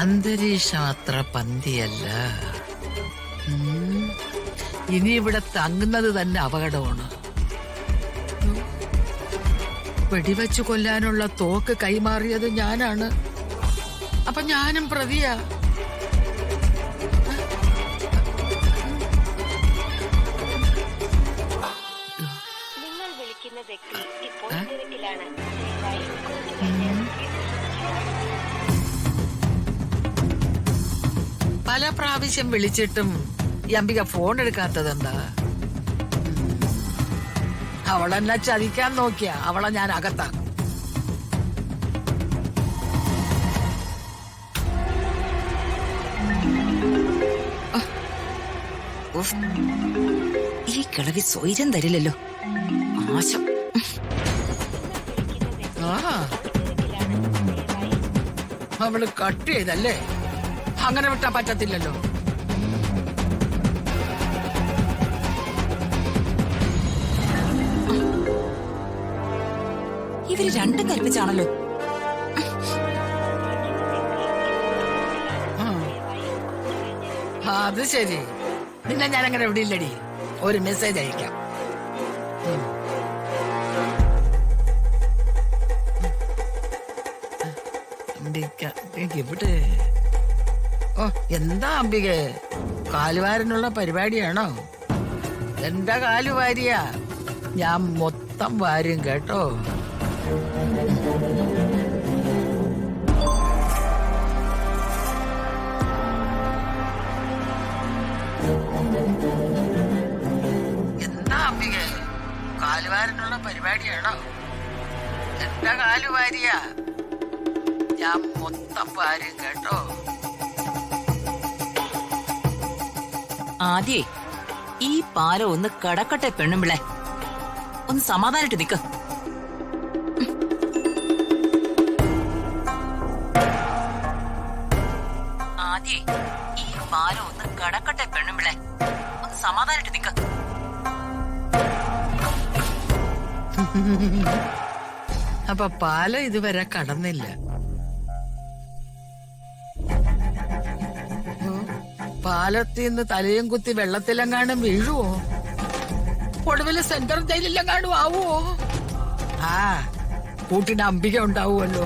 അന്തരീക്ഷം അത്ര പന്തിയല്ല. ഇനി ഇവിടെ തങ്ങുന്നത് തന്നെ അപകടമാണ്. വെടിവെച്ചു കൊല്ലാനുള്ള തോക്ക് കൈമാറിയത് ഞാനാണ്. അപ്പൊ ഞാനും പ്രതിയാ. നിങ്ങൾ വിളിക്കുന്ന വ്യക്തി ഇപ്പോൾ തിരക്കിലാണ്. പല പ്രാവശ്യം വിളിച്ചിട്ടും ഈ അംബിക ഫോൺ എടുക്കാത്തതെന്താ? അവളെന്നെ ചതിക്കാൻ നോക്കിയ അവളെ ഞാൻ അകത്താക്കും. ഈ കിളവി സ്വൈര്യം തരില്ലല്ലോ. ആശം. അവള് കട്ട് ചെയ്തല്ലേ? അങ്ങനെ വിട്ടാ പറ്റത്തില്ലല്ലോ. ഇവര് രണ്ടും കൽപ്പിച്ചാണല്ലോ. അത് ശരി. നിന്നെ ഞാൻ അങ്ങനെ എവിടെ ഇല്ലടി. ഒരു മെസ്സേജ് അയക്കാം. ഇവിടെ ഓ, എന്താ അംബികെ, കാലുവാരനുള്ള പരിപാടിയാണോ? എന്റെ കാലുവാരിയാ, ഞാൻ മൊത്തം വാരും കേട്ടോ. എന്താ അംബികെ, കാലുവാരനുള്ള പരിപാടിയാണോ? എന്റെ കാലുവാരിയാ, ഞാൻ മൊത്തം വാരും കേട്ടോ. ആദ്യേ ഈ പാലം ഒന്ന് കടക്കട്ടെ പെണ്ണുമ്പിളെ. ഒന്ന് സമാധാനിട്ട് നിക്ക്. ആദ്യേ ഈ പാലം ഒന്ന് കടക്കട്ടെ പെണ്ണുമ്പിളെ. ഒന്ന് സമാധാനിട്ട് നിക്ക്. അപ്പൊ പാലം ഇതുവരെ കടന്നില്ല. പാലത്തിൽ നിന്ന് തലയും കുത്തി വെള്ളത്തിലെങ്ങാനും വീഴുവോ? ഒടുവില് സെൻട്രൽ ജയിലിലെങ്ങാനും ആവുമോ? ആ, കൂട്ടിന് അംബിക ഉണ്ടാവുമല്ലോ.